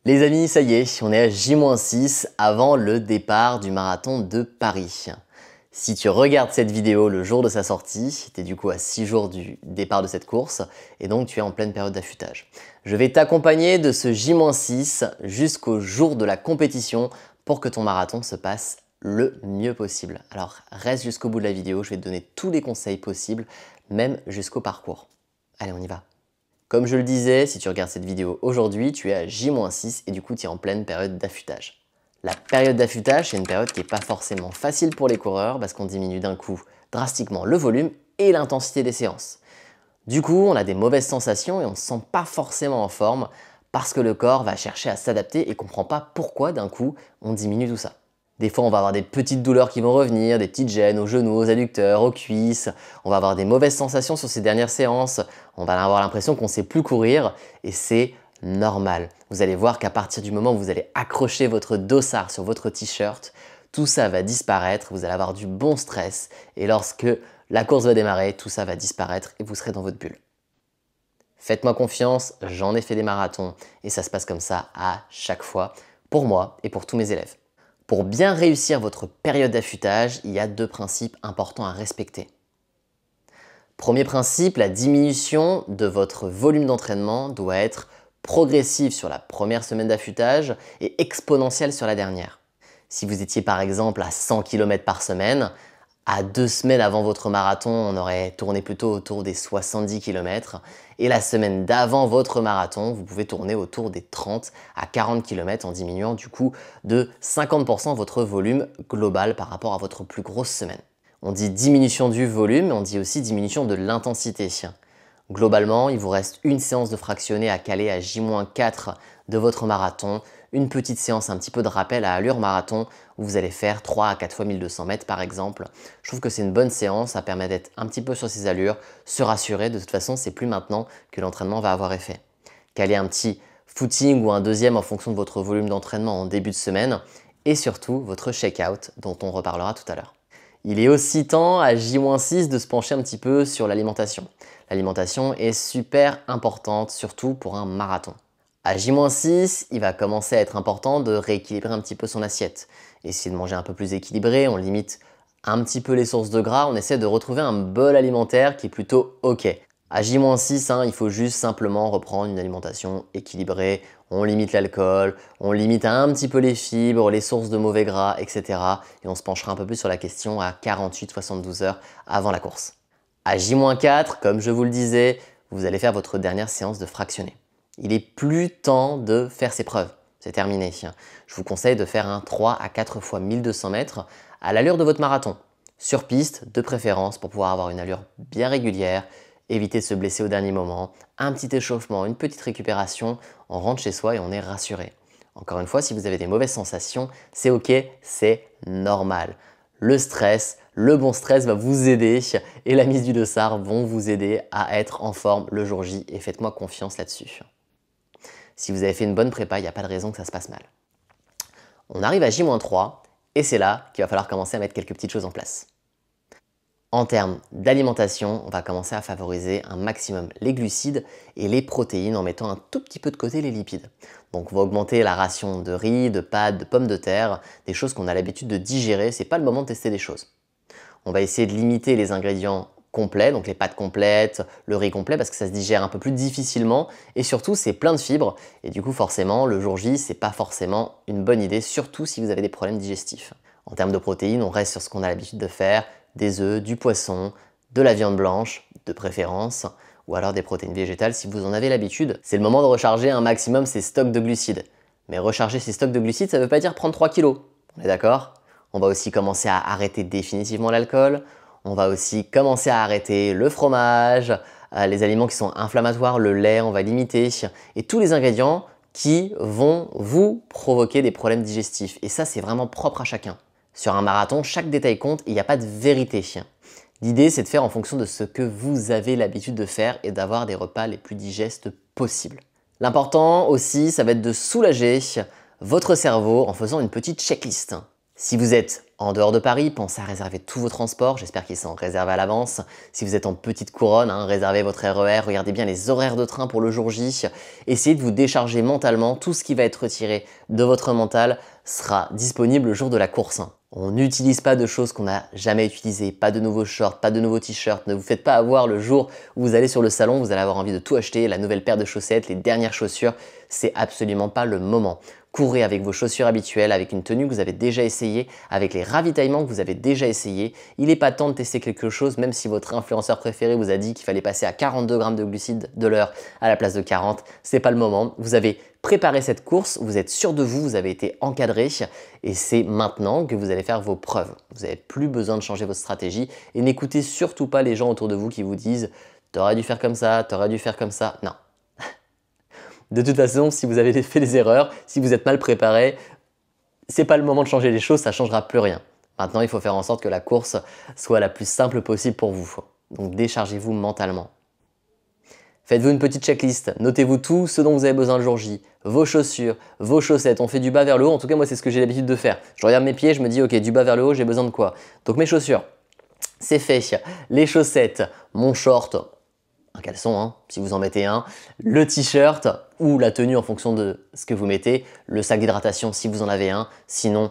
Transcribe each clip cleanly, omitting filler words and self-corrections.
Les amis, ça y est, on est à J-6 avant le départ du marathon de Paris. Si tu regardes cette vidéo le jour de sa sortie, tu es du coup à 6 jours du départ de cette course et donc tu es en pleine période d'affûtage. Je vais t'accompagner de ce J-6 jusqu'au jour de la compétition pour que ton marathon se passe le mieux possible. Alors reste jusqu'au bout de la vidéo, je vais te donner tous les conseils possibles, même jusqu'au parcours. Allez, on y va. Comme je le disais, si tu regardes cette vidéo aujourd'hui, tu es à J-6 et du coup tu es en pleine période d'affûtage. La période d'affûtage, c'est une période qui n'est pas forcément facile pour les coureurs parce qu'on diminue d'un coup drastiquement le volume et l'intensité des séances. Du coup, on a des mauvaises sensations et on ne se sent pas forcément en forme parce que le corps va chercher à s'adapter et ne comprend pas pourquoi d'un coup on diminue tout ça. Des fois, on va avoir des petites douleurs qui vont revenir, des petites gênes aux genoux, aux adducteurs, aux cuisses. On va avoir des mauvaises sensations sur ces dernières séances. On va avoir l'impression qu'on ne sait plus courir et c'est normal. Vous allez voir qu'à partir du moment où vous allez accrocher votre dossard sur votre t-shirt, tout ça va disparaître, vous allez avoir du bon stress et lorsque la course va démarrer, tout ça va disparaître et vous serez dans votre bulle. Faites-moi confiance, j'en ai fait des marathons et ça se passe comme ça à chaque fois pour moi et pour tous mes élèves. Pour bien réussir votre période d'affûtage, il y a deux principes importants à respecter. Premier principe, la diminution de votre volume d'entraînement doit être progressive sur la première semaine d'affûtage et exponentielle sur la dernière. Si vous étiez par exemple à 100 km par semaine, à 2 semaines avant votre marathon, on aurait tourné plutôt autour des 70 km. Et la semaine d'avant votre marathon, vous pouvez tourner autour des 30 à 40 km en diminuant du coup de 50% votre volume global par rapport à votre plus grosse semaine. On dit diminution du volume, mais on dit aussi diminution de l'intensité. Globalement, il vous reste une séance de fractionné à caler à J-4 de votre marathon, une petite séance un petit peu de rappel à allure marathon où vous allez faire 3 à 4 fois 1200 mètres par exemple. Je trouve que c'est une bonne séance, ça permet d'être un petit peu sur ses allures, se rassurer, de toute façon c'est plus maintenant que l'entraînement va avoir effet. Caler un petit footing ou un deuxième en fonction de votre volume d'entraînement en début de semaine et surtout votre check-out dont on reparlera tout à l'heure. Il est aussi temps à J-6 de se pencher un petit peu sur l'alimentation. L'alimentation est super importante, surtout pour un marathon. À J-6, il va commencer à être important de rééquilibrer un petit peu son assiette. Essayer de manger un peu plus équilibré, on limite un petit peu les sources de gras, on essaie de retrouver un bol alimentaire qui est plutôt ok. À J-6, il faut juste simplement reprendre une alimentation équilibrée, on limite l'alcool, on limite un petit peu les fibres, les sources de mauvais gras, etc. Et on se penchera un peu plus sur la question à 48-72 heures avant la course. À J-4, comme je vous le disais, vous allez faire votre dernière séance de fractionné. Il est plus temps de faire ses preuves. C'est terminé. Je vous conseille de faire un 3 à 4 fois 1200 mètres à l'allure de votre marathon. Sur piste, de préférence, pour pouvoir avoir une allure bien régulière, éviter de se blesser au dernier moment, un petit échauffement, une petite récupération, on rentre chez soi et on est rassuré. Encore une fois, si vous avez des mauvaises sensations, c'est ok, c'est normal. Le stress, le bon stress va vous aider et la mise du dossard vont vous aider à être en forme le jour J et faites-moi confiance là-dessus. Si vous avez fait une bonne prépa, il n'y a pas de raison que ça se passe mal. On arrive à J-3 et c'est là qu'il va falloir commencer à mettre quelques petites choses en place. En termes d'alimentation, on va commencer à favoriser un maximum les glucides et les protéines en mettant un tout petit peu de côté les lipides. Donc on va augmenter la ration de riz, de pâtes, de pommes de terre, des choses qu'on a l'habitude de digérer, c'est pas le moment de tester des choses. On va essayer de limiter les ingrédients complets, donc les pâtes complètes, le riz complet parce que ça se digère un peu plus difficilement et surtout c'est plein de fibres et du coup forcément le jour J c'est pas forcément une bonne idée, surtout si vous avez des problèmes digestifs. En termes de protéines, on reste sur ce qu'on a l'habitude de faire, des œufs, du poisson, de la viande blanche de préférence ou alors des protéines végétales si vous en avez l'habitude. C'est le moment de recharger un maximum ses stocks de glucides. Mais recharger ses stocks de glucides ça veut pas dire prendre 3 kilos, on est d'accord ? On va aussi commencer à arrêter définitivement l'alcool. On va aussi commencer à arrêter le fromage, les aliments qui sont inflammatoires, le lait, on va limiter. Et tous les ingrédients qui vont vous provoquer des problèmes digestifs. Et ça, c'est vraiment propre à chacun. Sur un marathon, chaque détail compte et il n'y a pas de vérité. L'idée, c'est de faire en fonction de ce que vous avez l'habitude de faire et d'avoir des repas les plus digestes possibles. L'important aussi, ça va être de soulager votre cerveau en faisant une petite checklist. Si vous êtes en dehors de Paris, pensez à réserver tous vos transports. J'espère qu'ils sont réservés à l'avance. Si vous êtes en petite couronne, réservez votre RER, regardez bien les horaires de train pour le jour J. Essayez de vous décharger mentalement. Tout ce qui va être retiré de votre mental sera disponible le jour de la course. On n'utilise pas de choses qu'on n'a jamais utilisées, pas de nouveaux shorts, pas de nouveaux t-shirts. Ne vous faites pas avoir le jour où vous allez sur le salon, vous allez avoir envie de tout acheter, la nouvelle paire de chaussettes, les dernières chaussures. C'est absolument pas le moment. Courez avec vos chaussures habituelles, avec une tenue que vous avez déjà essayée, avec les ravitaillements que vous avez déjà essayés. Il n'est pas temps de tester quelque chose, même si votre influenceur préféré vous a dit qu'il fallait passer à 42 grammes de glucides de l'heure à la place de 40. C'est pas le moment. Vous avez préparé cette course, vous êtes sûr de vous, vous avez été encadré et c'est maintenant que vous allez faire vos preuves. Vous n'avez plus besoin de changer votre stratégie et n'écoutez surtout pas les gens autour de vous qui vous disent « t'aurais dû faire comme ça, t'aurais dû faire comme ça ». Non. De toute façon, si vous avez fait des erreurs, si vous êtes mal préparé, c'est pas le moment de changer les choses, ça ne changera plus rien. Maintenant, il faut faire en sorte que la course soit la plus simple possible pour vous. Donc déchargez-vous mentalement. Faites-vous une petite checklist, notez-vous tout ce dont vous avez besoin le jour J, vos chaussures, vos chaussettes, on fait du bas vers le haut, en tout cas moi c'est ce que j'ai l'habitude de faire. Je regarde mes pieds, je me dis ok, du bas vers le haut, j'ai besoin de quoi? Donc mes chaussures, c'est fait, les chaussettes, mon short, un caleçon si vous en mettez un, le t-shirt ou la tenue en fonction de ce que vous mettez, le sac d'hydratation si vous en avez un, sinon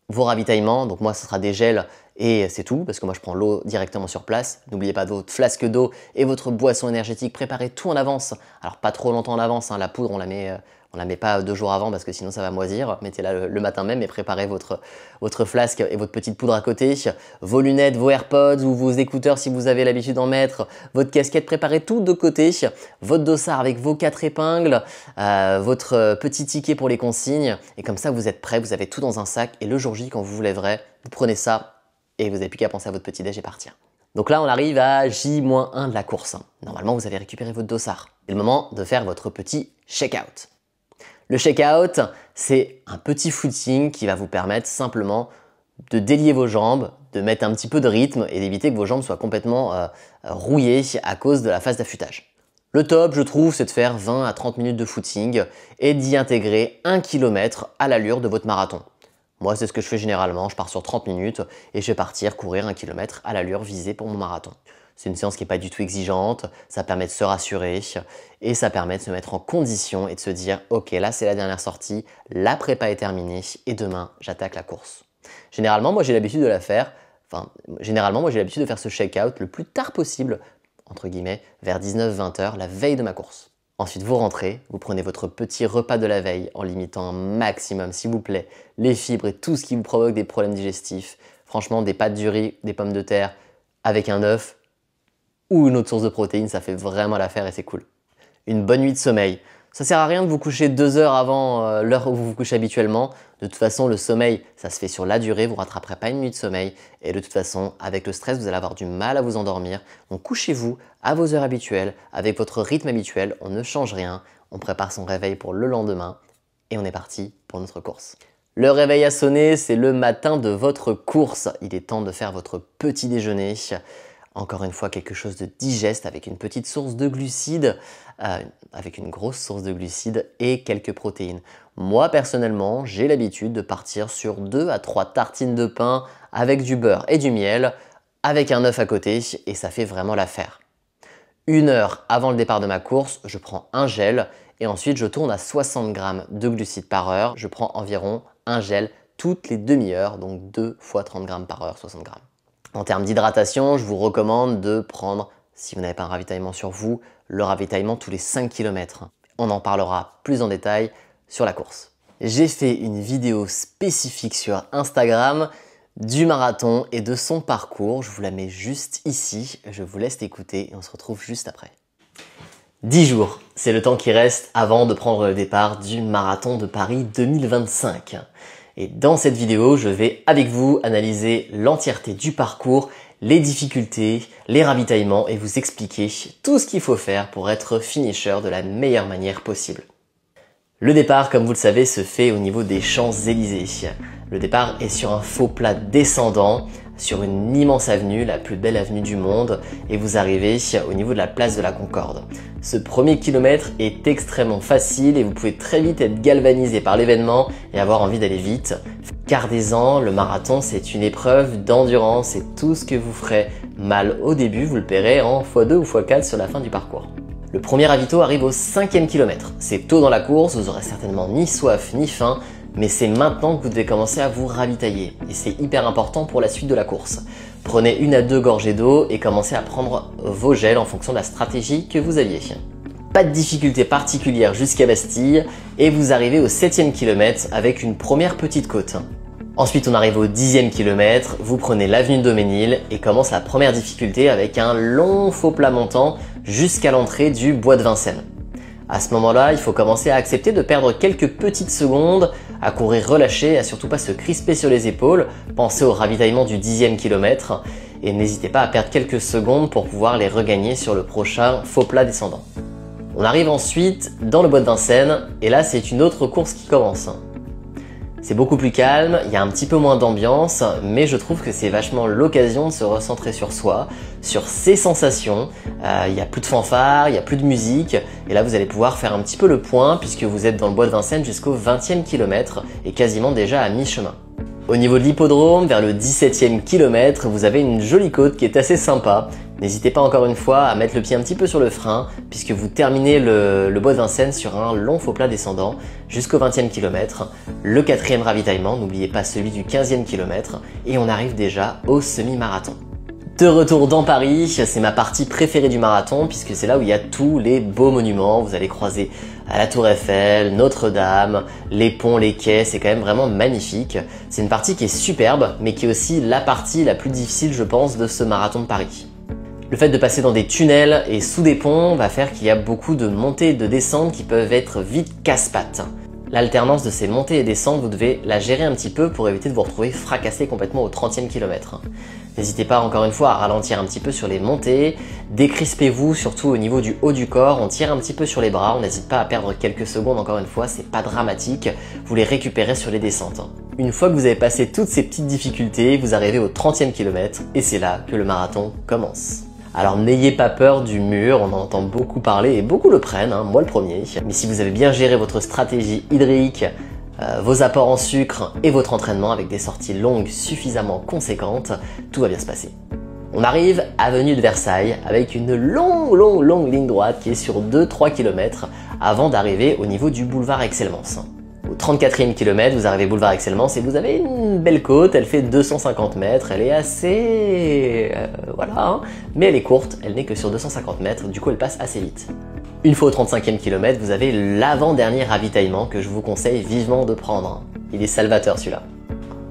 vos ravitaillements, donc moi ce sera des gels et c'est tout parce que moi je prends l'eau directement sur place. N'oubliez pas votre flasque d'eau et votre boisson énergétique, préparez tout en avance. Alors pas trop longtemps en avance, la poudre on la met pas 2 jours avant parce que sinon ça va moisir. Mettez-la le matin même et préparez votre flasque et votre petite poudre à côté. Vos lunettes, vos AirPods ou vos écouteurs si vous avez l'habitude d'en mettre. Votre casquette, préparez tout de côté. Votre dossard avec vos 4 épingles. Votre petit ticket pour les consignes. Et comme ça vous êtes prêts, vous avez tout dans un sac. Et le jour J quand vous vous lèverez, vous prenez ça et vous n'avez plus qu'à penser à votre petit déj et partir. Donc là, on arrive à J-1 de la course. Normalement, vous avez récupéré votre dossard. C'est le moment de faire votre petit check-out. Le check-out, c'est un petit footing qui va vous permettre simplement de délier vos jambes, de mettre un petit peu de rythme et d'éviter que vos jambes soient complètement rouillées à cause de la phase d'affûtage. Le top, je trouve, c'est de faire 20 à 30 minutes de footing et d'y intégrer 1 km à l'allure de votre marathon. Moi, c'est ce que je fais généralement, je pars sur 30 minutes et je vais partir courir 1 km à l'allure visée pour mon marathon. C'est une séance qui n'est pas du tout exigeante, ça permet de se rassurer et ça permet de se mettre en condition et de se dire « Ok, là c'est la dernière sortie, la prépa est terminée et demain j'attaque la course ». Généralement, moi j'ai l'habitude de la faire, de faire ce check-out le plus tard possible, entre guillemets, vers 19-20 heures, la veille de ma course. Ensuite, vous rentrez, vous prenez votre petit repas de la veille en limitant un maximum, s'il vous plaît, les fibres et tout ce qui vous provoque des problèmes digestifs. Franchement, des pâtes du riz, des pommes de terre avec un œuf ou une autre source de protéines, ça fait vraiment l'affaire et c'est cool. Une bonne nuit de sommeil. Ça sert à rien de vous coucher 2 heures avant l'heure où vous vous couchez habituellement. De toute façon, le sommeil, ça se fait sur la durée, vous ne rattraperez pas une nuit de sommeil. Et de toute façon, avec le stress, vous allez avoir du mal à vous endormir. Donc couchez-vous à vos heures habituelles, avec votre rythme habituel, on ne change rien. On prépare son réveil pour le lendemain et on est parti pour notre course. Le réveil a sonné, c'est le matin de votre course. Il est temps de faire votre petit déjeuner. Encore une fois, quelque chose de digeste avec une petite source de glucides, avec une grosse source de glucides et quelques protéines. Moi, personnellement, j'ai l'habitude de partir sur 2 à 3 tartines de pain avec du beurre et du miel, avec un œuf à côté et ça fait vraiment l'affaire. 1 heure avant le départ de ma course, je prends un gel et ensuite je tourne à 60 grammes de glucides par heure. Je prends environ un gel toutes les demi-heures, donc 2 fois 30 grammes par heure, 60 grammes. En termes d'hydratation, je vous recommande de prendre, si vous n'avez pas un ravitaillement sur vous, le ravitaillement tous les 5 km. On en parlera plus en détail sur la course. J'ai fait une vidéo spécifique sur Instagram du marathon et de son parcours. Je vous la mets juste ici. Je vous laisse l'écouter et on se retrouve juste après. 10 jours, c'est le temps qui reste avant de prendre le départ du marathon de Paris 2025. Et dans cette vidéo, je vais avec vous analyser l'entièreté du parcours, les difficultés, les ravitaillements et vous expliquer tout ce qu'il faut faire pour être finisher de la meilleure manière possible. Le départ, comme vous le savez, se fait au niveau des Champs-Élysées. Le départ est sur un faux plat descendant, sur une immense avenue, la plus belle avenue du monde, et vous arrivez au niveau de la place de la Concorde. Ce premier kilomètre est extrêmement facile et vous pouvez très vite être galvanisé par l'événement et avoir envie d'aller vite, gardez-en, le marathon c'est une épreuve d'endurance et tout ce que vous ferez mal au début, vous le paierez en x2 ou x4 sur la fin du parcours. Le premier ravito arrive au 5e kilomètre. C'est tôt dans la course, vous aurez certainement ni soif ni faim, mais c'est maintenant que vous devez commencer à vous ravitailler. Et c'est hyper important pour la suite de la course. Prenez 1 à 2 gorgées d'eau et commencez à prendre vos gels en fonction de la stratégie que vous aviez. Pas de difficulté particulière jusqu'à Bastille et vous arrivez au 7e kilomètre avec une première petite côte. Ensuite on arrive au 10e kilomètre, vous prenez l'avenue de Daumesnil et commence la première difficulté avec un long faux plat montant jusqu'à l'entrée du bois de Vincennes. À ce moment-là, il faut commencer à accepter de perdre quelques petites secondes, à courir relâché, à surtout pas se crisper sur les épaules, pensez au ravitaillement du 10e kilomètre et n'hésitez pas à perdre quelques secondes pour pouvoir les regagner sur le prochain faux plat descendant. On arrive ensuite dans le bois de Vincennes et là c'est une autre course qui commence. C'est beaucoup plus calme, il y a un petit peu moins d'ambiance, mais je trouve que c'est vachement l'occasion de se recentrer sur soi, sur ses sensations. Il n'y a plus de fanfare, il n'y a plus de musique, et là vous allez pouvoir faire un petit peu le point puisque vous êtes dans le bois de Vincennes jusqu'au 20e kilomètre et quasiment déjà à mi-chemin. Au niveau de l'hippodrome, vers le 17e kilomètre, vous avez une jolie côte qui est assez sympa. N'hésitez pas encore une fois à mettre le pied un petit peu sur le frein puisque vous terminez le bois de Vincennes sur un long faux plat descendant jusqu'au 20e kilomètre. Le 4e ravitaillement, n'oubliez pas celui du 15e kilomètre et on arrive déjà au semi-marathon. De retour dans Paris, c'est ma partie préférée du marathon puisque c'est là où il y a tous les beaux monuments. Vous allez croiser à la Tour Eiffel, Notre-Dame, les ponts, les quais, c'est quand même vraiment magnifique. C'est une partie qui est superbe mais qui est aussi la partie la plus difficile je pense de ce marathon de Paris. Le fait de passer dans des tunnels et sous des ponts va faire qu'il y a beaucoup de montées et de descentes qui peuvent être vite casse-pattes. L'alternance de ces montées et descentes, vous devez la gérer un petit peu pour éviter de vous retrouver fracassé complètement au 30e kilomètre. N'hésitez pas encore une fois à ralentir un petit peu sur les montées, décrispez-vous surtout au niveau du haut du corps, on tire un petit peu sur les bras, on n'hésite pas à perdre quelques secondes encore une fois, c'est pas dramatique, vous les récupérez sur les descentes. Une fois que vous avez passé toutes ces petites difficultés, vous arrivez au 30e kilomètre et c'est là que le marathon commence. Alors n'ayez pas peur du mur, on en entend beaucoup parler et beaucoup le prennent, hein, moi le premier. Mais si vous avez bien géré votre stratégie hydrique, vos apports en sucre et votre entraînement avec des sorties longues suffisamment conséquentes, tout va bien se passer. On arrive avenue de Versailles avec une longue ligne droite qui est sur 2-3 km avant d'arriver au niveau du boulevard Excellence. Au 34e kilomètre, vous arrivez boulevard Excellence et vous avez une belle côte, elle fait 250 mètres, elle est assez... voilà, hein, mais elle est courte, elle n'est que sur 250 mètres, du coup elle passe assez vite. Une fois au 35e kilomètre, vous avez l'avant-dernier ravitaillement que je vous conseille vivement de prendre. Il est salvateur celui-là.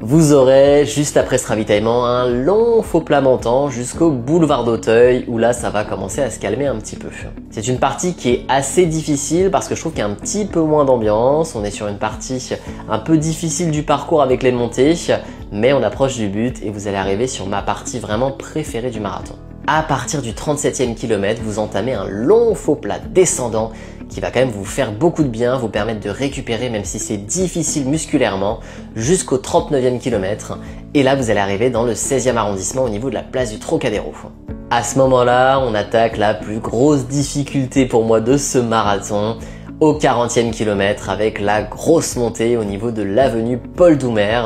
Vous aurez, juste après ce ravitaillement, un long faux plat montant jusqu'au boulevard d'Auteuil où là ça va commencer à se calmer un petit peu. C'est une partie qui est assez difficile parce que je trouve qu'il y a un petit peu moins d'ambiance. On est sur une partie un peu difficile du parcours avec les montées, mais on approche du but et vous allez arriver sur ma partie vraiment préférée du marathon. À partir du 37e kilomètre, vous entamez un long faux plat descendant qui va quand même vous faire beaucoup de bien, vous permettre de récupérer même si c'est difficile musculairement jusqu'au 39e kilomètre. Et là, vous allez arriver dans le 16e arrondissement au niveau de la place du Trocadéro. À ce moment-là, on attaque la plus grosse difficulté pour moi de ce marathon au 40e kilomètre avec la grosse montée au niveau de l'avenue Paul Doumer.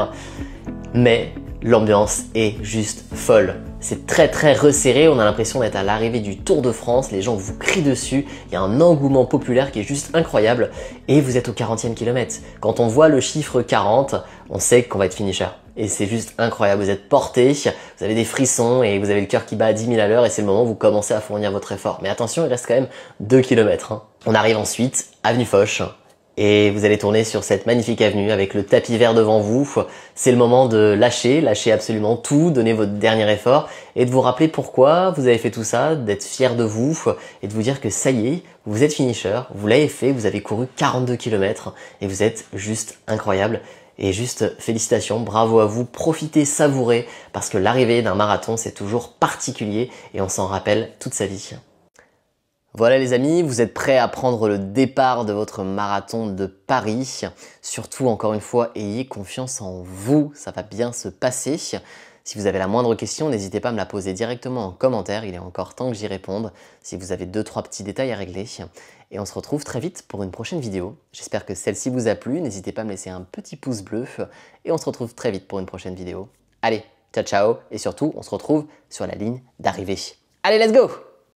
Mais l'ambiance est juste folle. C'est très resserré, on a l'impression d'être à l'arrivée du Tour de France, les gens vous crient dessus, il y a un engouement populaire qui est juste incroyable et vous êtes au 40e kilomètre. Quand on voit le chiffre 40, on sait qu'on va être finisher. Et c'est juste incroyable, vous êtes porté, vous avez des frissons et vous avez le cœur qui bat à 10 000 à l'heure et c'est le moment où vous commencez à fournir votre effort. Mais attention, il reste quand même 2 km. Hein. On arrive ensuite, avenue Foch. Et vous allez tourner sur cette magnifique avenue avec le tapis vert devant vous. C'est le moment de lâcher absolument tout, donner votre dernier effort et de vous rappeler pourquoi vous avez fait tout ça, d'être fier de vous et de vous dire que ça y est, vous êtes finisher, vous l'avez fait, vous avez couru 42 km et vous êtes juste incroyable. Et juste félicitations, bravo à vous, profitez, savourez parce que l'arrivée d'un marathon c'est toujours particulier et on s'en rappelle toute sa vie. Voilà les amis, vous êtes prêts à prendre le départ de votre marathon de Paris. Surtout, encore une fois, ayez confiance en vous, ça va bien se passer. Si vous avez la moindre question, n'hésitez pas à me la poser directement en commentaire, il est encore temps que j'y réponde, si vous avez 2-3 petits détails à régler. Et on se retrouve très vite pour une prochaine vidéo. J'espère que celle-ci vous a plu, n'hésitez pas à me laisser un petit pouce bleu, et on se retrouve très vite pour une prochaine vidéo. Allez, ciao ciao, et surtout, on se retrouve sur la ligne d'arrivée. Allez, let's go!